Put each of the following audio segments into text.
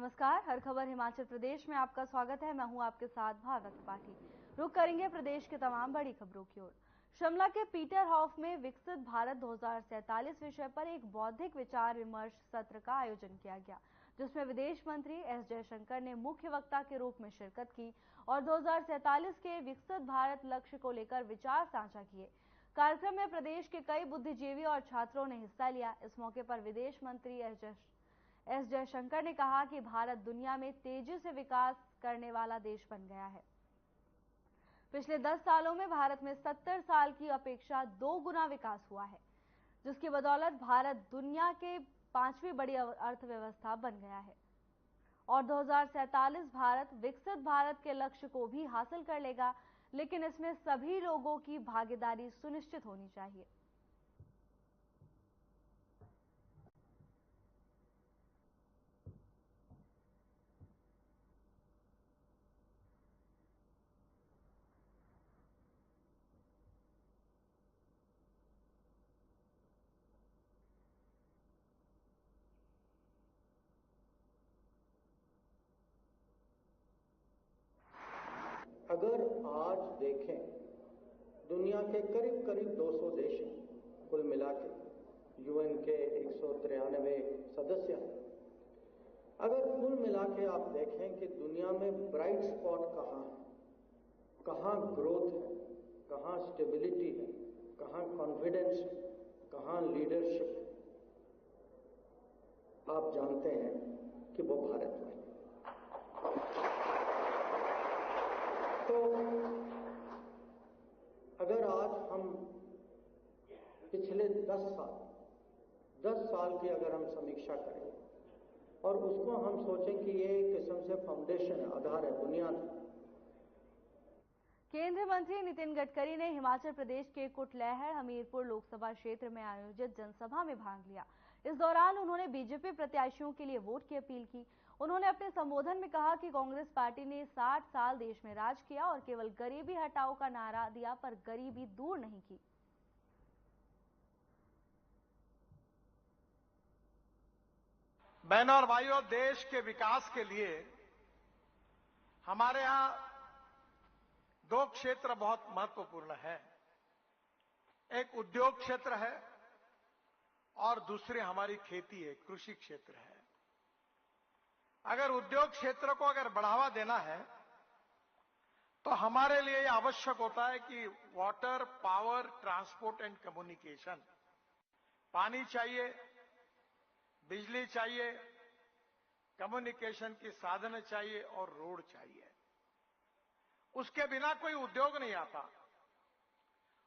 नमस्कार, हर खबर हिमाचल प्रदेश में आपका स्वागत है। मैं हूं आपके साथ भावना त्रिपाठी। रुक करेंगे प्रदेश के तमाम बड़ी खबरों की ओर। शिमला के पीटर हॉफ में विकसित भारत 2047 विषय पर एक बौद्धिक विचार विमर्श सत्र का आयोजन किया गया, जिसमें विदेश मंत्री एस जयशंकर ने मुख्य वक्ता के रूप में शिरकत की और 2047 के विकसित भारत लक्ष्य को लेकर विचार साझा किए। कार्यक्रम में प्रदेश के कई बुद्धिजीवी और छात्रों ने हिस्सा लिया। इस मौके पर विदेश मंत्री एस जयशंकर ने कहा कि भारत दुनिया में तेजी से विकास करने वाला देश बन गया है। पिछले 10 सालों में भारत में 70 साल की अपेक्षा 2 गुना विकास हुआ है, जिसकी बदौलत भारत दुनिया के 5वीं बड़ी अर्थव्यवस्था बन गया है और 2047 भारत विकसित भारत के लक्ष्य को भी हासिल कर लेगा, लेकिन इसमें सभी लोगों की भागीदारी सुनिश्चित होनी चाहिए। अगर आज देखें, दुनिया के करीब करीब 200 देश हैं कुल मिला के, यूएन के 193 सदस्य हैं। अगर कुल मिला के आप देखें कि दुनिया में ब्राइट स्पॉट कहाँ है, कहाँ ग्रोथ है, कहाँ स्टेबिलिटी है, कहाँ कॉन्फिडेंस है, कहाँ लीडरशिप है, आप जानते हैं कि वो भारत में। तो अगर आज हम पिछले 10 साल की अगर हम समीक्षा करें और उसको हम सोचें कि ये एक किस्म से फाउंडेशन है, आधार है, बुनियाद है। केंद्रीय मंत्री नितिन गडकरी ने हिमाचल प्रदेश के कुटलैहड़ हमीरपुर लोकसभा क्षेत्र में आयोजित जनसभा में भाग लिया। इस दौरान उन्होंने बीजेपी प्रत्याशियों के लिए वोट की अपील की। उन्होंने अपने संबोधन में कहा कि कांग्रेस पार्टी ने 60 साल देश में राज किया और केवल गरीबी हटाओ का नारा दिया, पर गरीबी दूर नहीं की। बहनों और भाइयों, देश के विकास के लिए हमारे यहां 2 क्षेत्र बहुत महत्वपूर्ण है। एक उद्योग क्षेत्र है और दूसरे हमारी खेती है, कृषि क्षेत्र है। अगर उद्योग क्षेत्र को अगर बढ़ावा देना है तो हमारे लिए यह आवश्यक होता है कि water, power, transport and communication, पानी चाहिए, बिजली चाहिए, कम्युनिकेशन की साधन चाहिए और रोड चाहिए। उसके बिना कोई उद्योग नहीं आता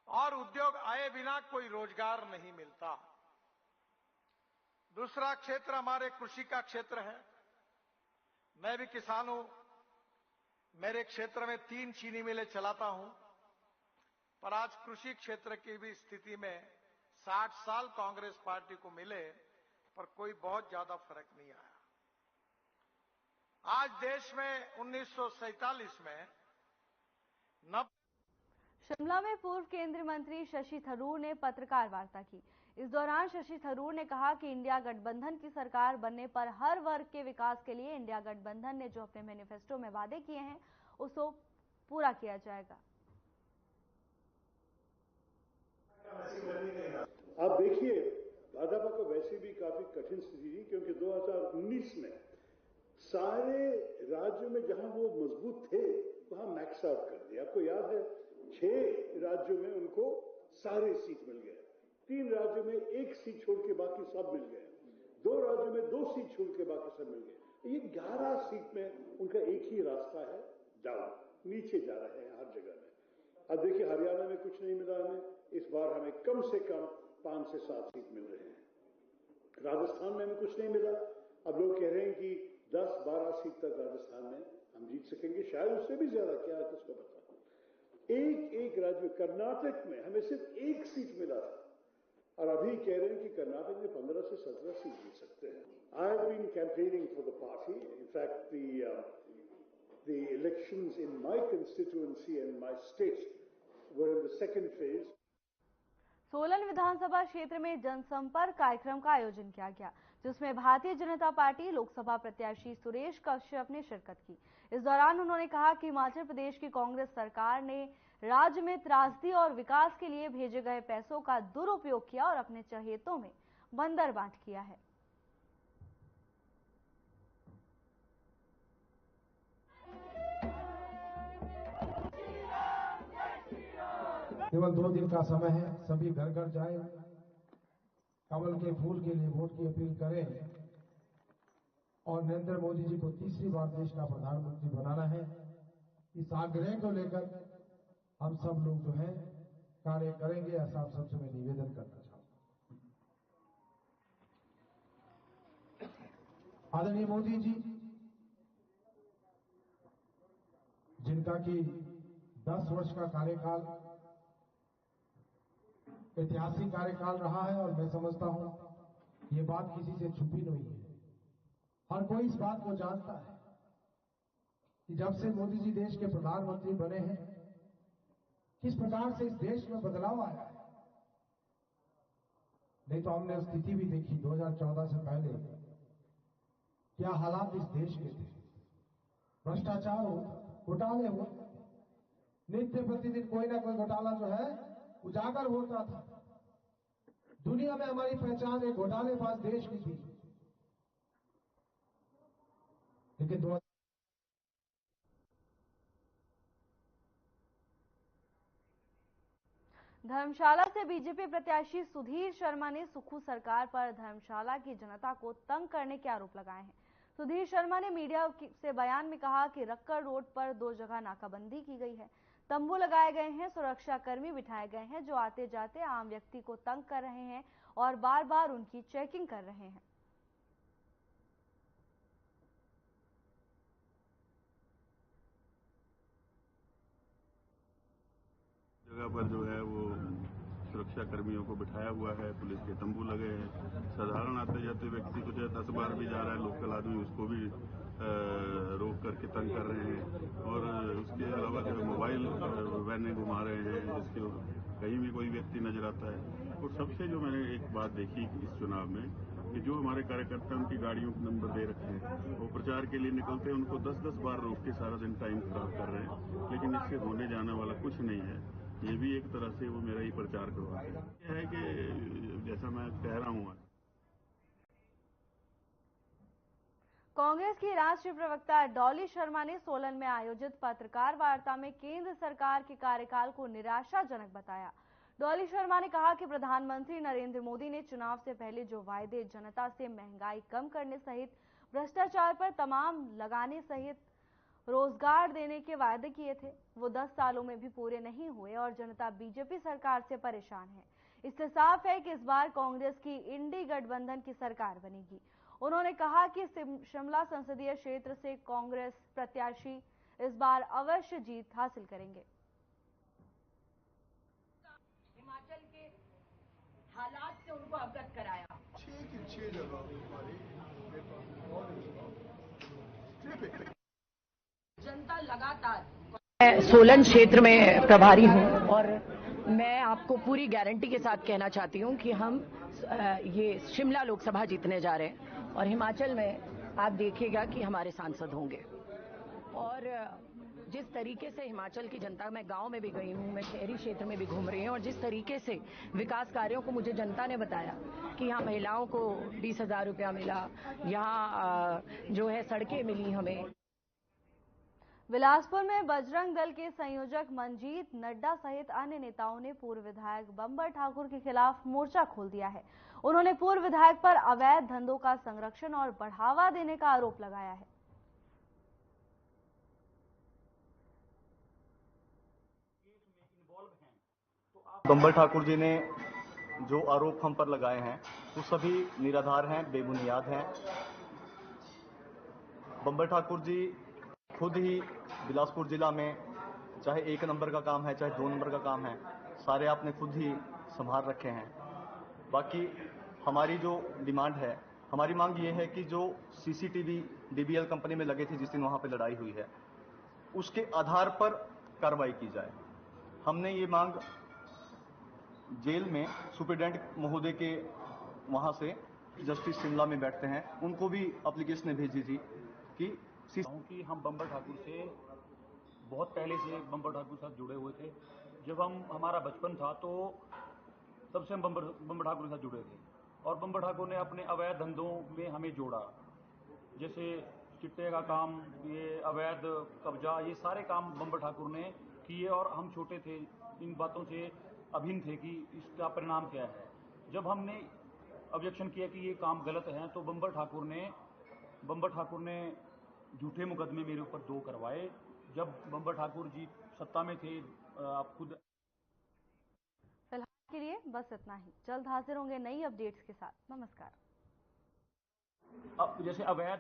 और उद्योग आए बिना कोई रोजगार नहीं मिलता। दूसरा क्षेत्र हमारे कृषि का क्षेत्र है। मैं भी किसान हूं। मेरे क्षेत्र में 3 चीनी मिलें चलाता हूं, पर आज कृषि क्षेत्र की भी स्थिति में 60 साल कांग्रेस पार्टी को मिले पर कोई बहुत ज्यादा फर्क नहीं आया। आज देश में 1947 में शिमला में पूर्व केंद्रीय मंत्री शशि थरूर ने पत्रकार वार्ता की। इस दौरान शशि थरूर ने कहा कि इंडिया गठबंधन की सरकार बनने पर हर वर्ग के विकास के लिए इंडिया गठबंधन ने जो अपने मैनिफेस्टो में वादे किए हैं उसको पूरा किया जाएगा। आप देखिए, भाजपा को वैसे भी काफी कठिन स्थिति थी, क्योंकि 2019 में सारे राज्यों में जहां वो मजबूत थे वहां मैक्स आउट कर दिया। आपको याद है, 6 राज्यों में उनको सारे सीट मिल गए, 3 राज्यों में 1 सीट छोड़ के बाकी सब मिल गए, 2 राज्यों में 2 सीट छोड़ के बाकी सब मिल गए। ये 11 सीट में उनका एक ही रास्ता है, डाउन, नीचे जा रहे हैं हर जगह में। अब देखिए, हरियाणा में कुछ नहीं मिला हमें, इस बार हमें कम से कम 5 से 7 सीट मिल रहे हैं। राजस्थान में हमें कुछ नहीं मिला, अब लोग कह रहे हैं कि 10-12 सीट तक राजस्थान में हम जीत सकेंगे, शायद उससे भी ज्यादा, क्या है किसको पता। एक राज्य, कर्नाटक में हमें सिर्फ 1 सीट मिला था और अभी कह रहे हैं कि कर्नाटक में 15 से 17 सीट जीत सकते हैं। I have been campaigning for the party. In fact the elections in my constituency and my state were in the second phase. Solan विधानसभा क्षेत्र में जनसंपर्क कार्यक्रम का आयोजन किया गया, जिसमें भारतीय जनता पार्टी लोकसभा प्रत्याशी सुरेश कश्यप ने शिरकत की। इस दौरान उन्होंने कहा कि हिमाचल प्रदेश की कांग्रेस सरकार ने राज्य में त्रासदी और विकास के लिए भेजे गए पैसों का दुरुपयोग किया और अपने चहेतों में बंदर बांट किया है। केवल 2 दिन का समय है, सभी घर घर जाए, कमल के फूल के लिए वोट की अपील करें और नरेंद्र मोदी जी को तीसरी बार देश का प्रधानमंत्री बनाना है। इस आग्रह को लेकर हम सब लोग जो है कार्य करेंगे, ऐसा आप सबसे मैं निवेदन करना चाहूंगा। आदरणीय मोदी जी, जिनका कि 10 वर्ष का कार्यकाल ऐतिहासिक कार्यकाल रहा है और मैं समझता हूं ये बात किसी से छुपी नहीं है। हर कोई इस बात को जानता है कि जब से मोदी जी देश के प्रधानमंत्री बने हैं, किस प्रकार से इस देश में बदलाव आया है। नहीं तो हमने स्थिति भी देखी 2014 से पहले क्या हालात इस देश के थे। भ्रष्टाचार हो, घोटाले हो, नित्य प्रतिदिन कोई ना कोई घोटाला जो है उजागर होता था। दुनिया में हमारी पहचान एक घोटालेबाज देश की थी। लेकिन धर्मशाला से बीजेपी प्रत्याशी सुधीर शर्मा ने सुक्खू सरकार पर धर्मशाला की जनता को तंग करने के आरोप लगाए हैं। सुधीर शर्मा ने मीडिया से बयान में कहा कि रक्कड़ रोड पर 2 जगह नाकाबंदी की गई है, तंबू लगाए गए हैं, सुरक्षा कर्मी बिठाए गए हैं जो आते जाते आम व्यक्ति को तंग कर रहे हैं और बार बार उनकी चेकिंग कर रहे हैं। जगह पर जो है वो सुरक्षा कर्मियों को बिठाया हुआ है, पुलिस के तंबू लगे हैं। साधारण आते जाते व्यक्ति को जो 10 बार भी जा रहा है लोकल आदमी, उसको भी रोक करके तंग कर रहे हैं। और उसके अलावा जो मोबाइल वैनें घुमा रहे हैं, जिसके कहीं भी कोई व्यक्ति नजर आता है। और सबसे जो मैंने एक बात देखी इस चुनाव में कि जो हमारे कार्यकर्ता उनकी गाड़ियों के नंबर दे रखे हैं, वो प्रचार के लिए निकलते हैं, उनको 10-10 बार रोक के सारा दिन टाइम खराब कर रहे हैं। लेकिन इससे होने जाने वाला कुछ नहीं है। ये भी एक तरह से वो मेरा ही प्रचार करवाते हैं। यह है कि जैसा मैं कह रहा हूँ, कांग्रेस की राष्ट्रीय प्रवक्ता डॉली शर्मा ने सोलन में आयोजित पत्रकार वार्ता में केंद्र सरकार के कार्यकाल को निराशाजनक बताया। डॉली शर्मा ने कहा कि प्रधानमंत्री नरेंद्र मोदी ने चुनाव से पहले जो वायदे जनता से महंगाई कम करने सहित भ्रष्टाचार पर तमाम लगाने सहित रोजगार देने के वायदे किए थे, वो 10 सालों में भी पूरे नहीं हुए और जनता बीजेपी सरकार से परेशान है। इससे साफ है कि इस बार कांग्रेस की इंडी गठबंधन की सरकार बनेगी। उन्होंने कहा कि शिमला संसदीय क्षेत्र से कांग्रेस प्रत्याशी इस बार अवश्य जीत हासिल करेंगे। हिमाचल के हालात से उनको अवगत कराया। 6 जगह जनता लगातार, मैं सोलन क्षेत्र में प्रभारी हूं और मैं आपको पूरी गारंटी के साथ कहना चाहती हूं कि हम ये शिमला लोकसभा जीतने जा रहे हैं और हिमाचल में आप देखिएगा कि हमारे सांसद होंगे। और जिस तरीके से हिमाचल की जनता, मैं गांव में भी गई हूं, मैं शहरी क्षेत्र में भी घूम रही हूं और जिस तरीके से विकास कार्यों को मुझे जनता ने बताया कि यहाँ महिलाओं को 20,000 रुपया मिला, यहाँ जो है सड़कें मिली हमें। बिलासपुर में बजरंग दल के संयोजक मंजीत नड्डा सहित अन्य नेताओं ने पूर्व विधायक बंबर ठाकुर के खिलाफ मोर्चा खोल दिया है। उन्होंने पूर्व विधायक पर अवैध धंधों का संरक्षण और बढ़ावा देने का आरोप लगाया है। बंबर ठाकुर जी ने जो आरोप हम पर लगाए हैं वो सभी निराधार हैं, बेबुनियाद हैं। बंबर ठाकुर जी खुद ही बिलासपुर जिला में चाहे 1 नंबर का काम है, चाहे 2 नंबर का काम है, सारे आपने खुद ही संभाल रखे हैं। बाकी हमारी जो डिमांड है, हमारी मांग ये है कि जो सीसीटीवी डीबीएल कंपनी में लगे थे जिस दिन वहां पे लड़ाई हुई है, उसके आधार पर कार्रवाई की जाए। हमने ये मांग जेल में सुप्रिटेंडेंट महोदय के वहां से जस्टिस शिमला में बैठते हैं, उनको भी एप्लीकेशन भेजी थी कि हम बम्बर ठाकुर से बहुत पहले से बम्बर ठाकुर के साथ जुड़े हुए थे। जब हमारा बचपन था तो तब से हम बम्बर ठाकुर के साथ जुड़े थे और बम्बर ठाकुर ने अपने अवैध धंधों में हमें जोड़ा, जैसे चिट्टे का काम, ये अवैध कब्जा, ये सारे काम बम्बर ठाकुर ने किए और हम छोटे थे, इन बातों से अभिन्न थे कि इसका परिणाम क्या है। जब हमने ऑब्जेक्शन किया कि ये काम गलत है तो बम्बर ठाकुर ने झूठे मुकदमे मेरे ऊपर 2 करवाए। जब बम्बर ठाकुर जी सत्ता में थे, आप खुद। फिलहाल के लिए बस इतना ही, जल्द हाजिर होंगे नई अपडेट्स के साथ। नमस्कार। अब जैसे अवैध